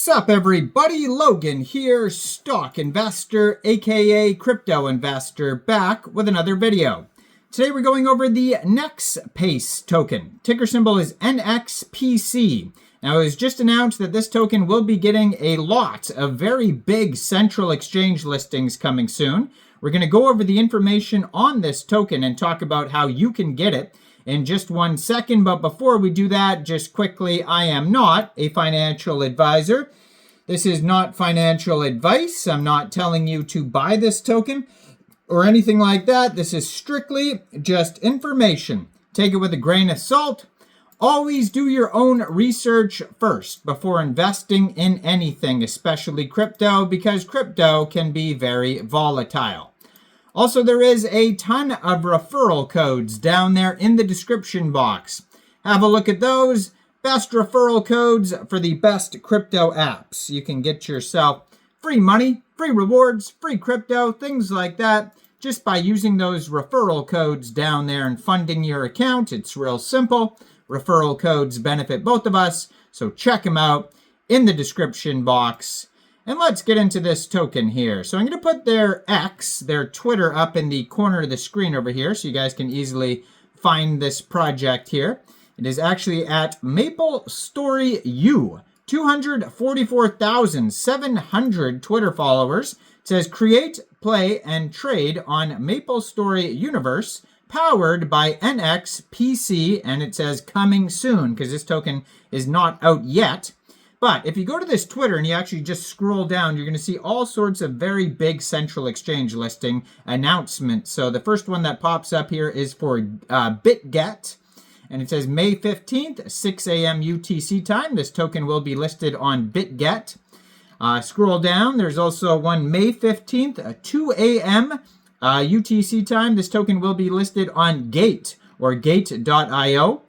What's up, everybody? Logan here, stock investor, aka crypto investor, back with another video. Today we're going over the Nexpace token. Ticker symbol is Nxpc. Now, it was just announced that this token will be getting a lot of very big central exchange listings coming soon. We're going to go over the information on this token and talk about how you can get it in just 1 second. But before we do that, just quickly, I am not a financial advisor. This is not financial advice. I'm not telling you to buy this token or anything like that. This is strictly just information. Take it with a grain of salt. Always do your own research first before investing in anything, especially crypto, because crypto can be very volatile. Also, there is a ton of referral codes down there in the description box. Have a look at those. Best referral codes for the best crypto apps. You can get yourself free money, free rewards, free crypto, things like that, just by using those referral codes down there and funding your account. It's real simple. Referral codes benefit both of us, so check them out in the description box. And let's get into this token here. So I'm going to put their X, their Twitter, up in the corner of the screen over here so you guys can easily find this project here. It is actually at Maple Story U, 244,700 Twitter followers. It says create, play, and trade on Maple Story Universe, powered by Nxpc, and it says coming soon because this token is not out yet. But if you go to this Twitter and you actually just scroll down, you're going to see all sorts of very big central exchange listing announcements. So the first one that pops up here is for Bitget, and it says May 15th, 6 a.m. UTC time. This token will be listed on Bitget. Scroll down. There's also one May 15th, 2 a.m. UTC time. This token will be listed on Gate or Gate.io.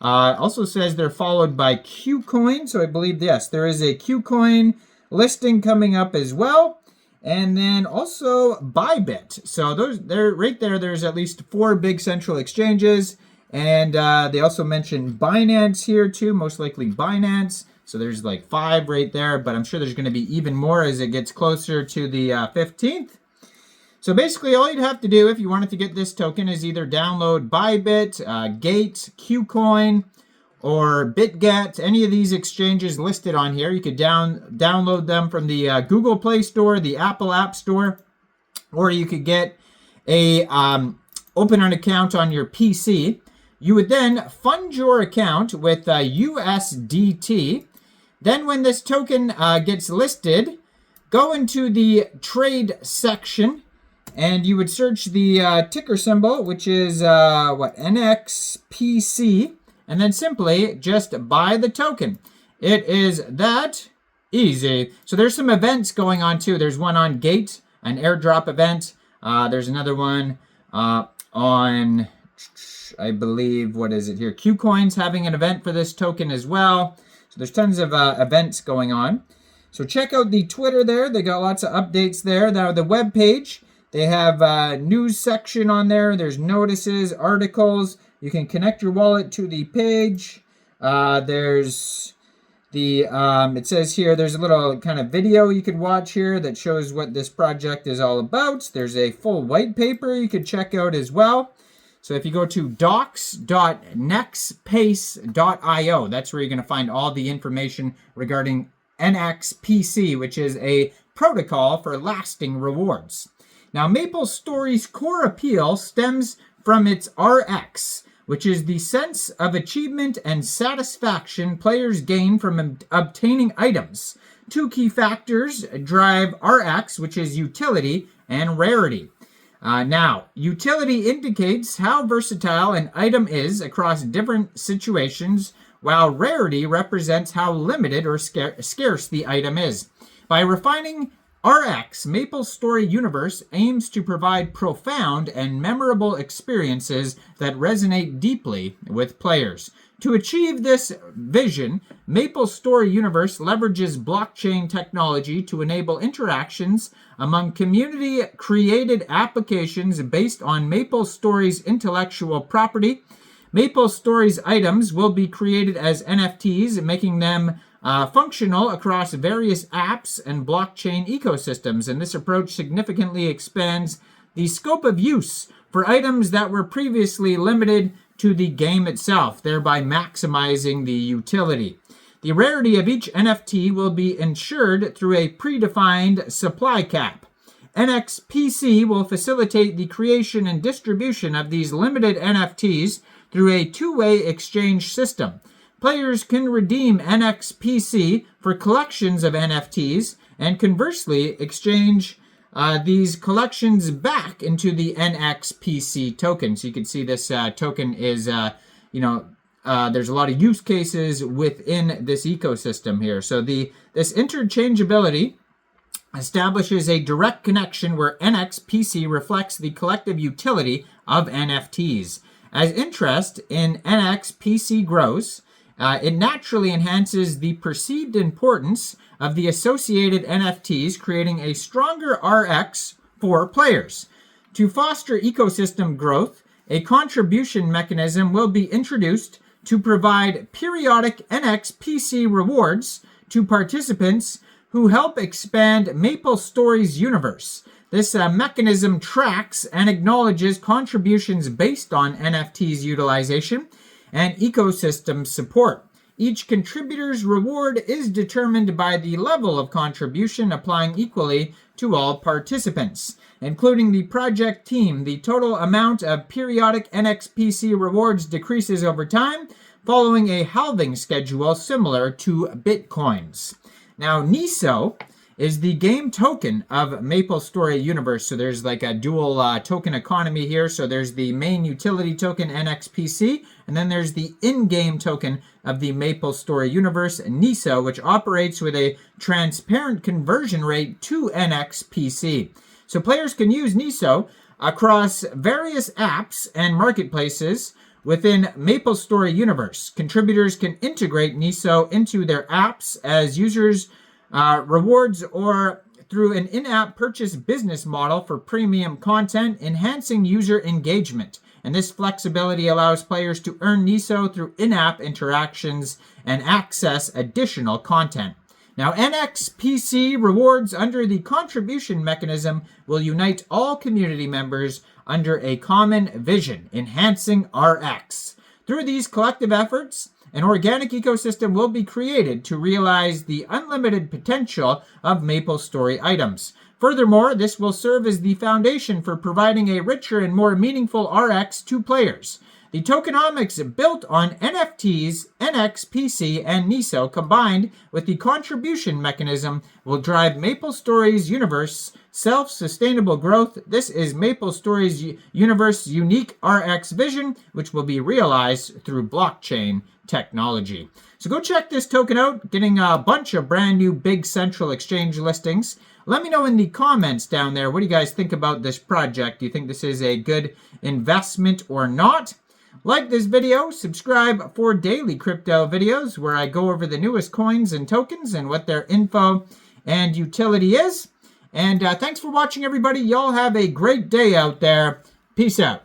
Also says they're followed by Kucoin. So I believe, yes, there is a Kucoin listing coming up as well. And then also Bybit. So they're right there. There's at least 4 big central exchanges. And they also mentioned Binance here too, most likely Binance. So there's like 5 right there, but I'm sure there's going to be even more as it gets closer to the 15th. So basically, all you'd have to do if you wanted to get this token is either download Bybit, Gate, Kucoin, or Bitget. Any of these exchanges listed on here. You could download them from the Google Play Store, the Apple App Store, or you could get a open an account on your PC. You would then fund your account with USDT. Then when this token gets listed, go into the trade section, and you would search the ticker symbol, which is, Nxpc, and then simply just buy the token. It is that easy. So there's some events going on, too. There's one on Gate, an airdrop event. There's another one on, I believe, what is it here? Kucoin's having an event for this token as well. So there's tons of events going on. So check out the Twitter there. They got lots of updates there. Now, the web page, they have a news section on there. There's notices, articles. You can connect your wallet to the page. There's the, it says here, there's a little kind of video you could watch here that shows what this project is all about. There's a full white paper you could check out as well. So if you go to docs.nexpace.io, that's where you're going to find all the information regarding Nxpc, which is a protocol for lasting rewards. Now, Maple Story's core appeal stems from its RX, which is the sense of achievement and satisfaction players gain from obtaining items. 2 key factors drive RX, which is utility and rarity. Now, utility indicates how versatile an item is across different situations, while rarity represents how limited or scarce the item is. By refining RX, Maple Story Universe aims to provide profound and memorable experiences that resonate deeply with players. To achieve this vision, Maple Story Universe leverages blockchain technology to enable interactions among community-created applications based on Maple Story's intellectual property. Maple Story's items will be created as NFTs, making them functional across various apps and blockchain ecosystems. And this approach significantly expands the scope of use for items that were previously limited to the game itself, thereby maximizing the utility. The rarity of each NFT will be ensured through a predefined supply cap. Nxpc will facilitate the creation and distribution of these limited NFTs through a two-way exchange system. Players can redeem Nxpc for collections of NFTs and conversely exchange these collections back into the Nxpc token. So you can see this token is, there's a lot of use cases within this ecosystem here. So this interchangeability establishes a direct connection where Nxpc reflects the collective utility of NFTs. As interest in Nxpc grows, it naturally enhances the perceived importance of the associated NFTs, creating a stronger RX for players. To foster ecosystem growth, a contribution mechanism will be introduced to provide periodic Nxpc rewards to participants who help expand MapleStory's universe. This mechanism tracks and acknowledges contributions based on NFT's utilization and ecosystem support. Each contributor's reward is determined by the level of contribution, applying equally to all participants, including the project team. The total amount of periodic Nxpc rewards decreases over time, following a halving schedule similar to Bitcoin's. Now, NISO is the game token of MapleStory Universe. So there's like a dual token economy here. So there's the main utility token, Nxpc, and then there's the in-game token of the MapleStory Universe, NISO, which operates with a transparent conversion rate to Nxpc. So players can use NISO across various apps and marketplaces within MapleStory Universe. Contributors can integrate NISO into their apps as users rewards or through an in-app purchase business model for premium content, enhancing user engagement. And this flexibility allows players to earn NISO through in-app interactions and access additional content. Now, Nxpc rewards under the contribution mechanism will unite all community members under a common vision, enhancing RX. Through these collective efforts, an organic ecosystem will be created to realize the unlimited potential of MapleStory items. Furthermore, this will serve as the foundation for providing a richer and more meaningful RX to players. The tokenomics built on NFTs, Nxpc, and NISO combined with the contribution mechanism will drive MapleStory's universe self-sustainable growth. This is MapleStory's universe unique RX vision, which will be realized through blockchain technology. So go check this token out, getting a bunch of brand new big central exchange listings. Let me know in the comments down there, what do you guys think about this project? Do you think this is a good investment or not? Like this video, subscribe for daily crypto videos where I go over the newest coins and tokens and what their info and utility is. And thanks for watching, everybody. Y'all have a great day out there. Peace out.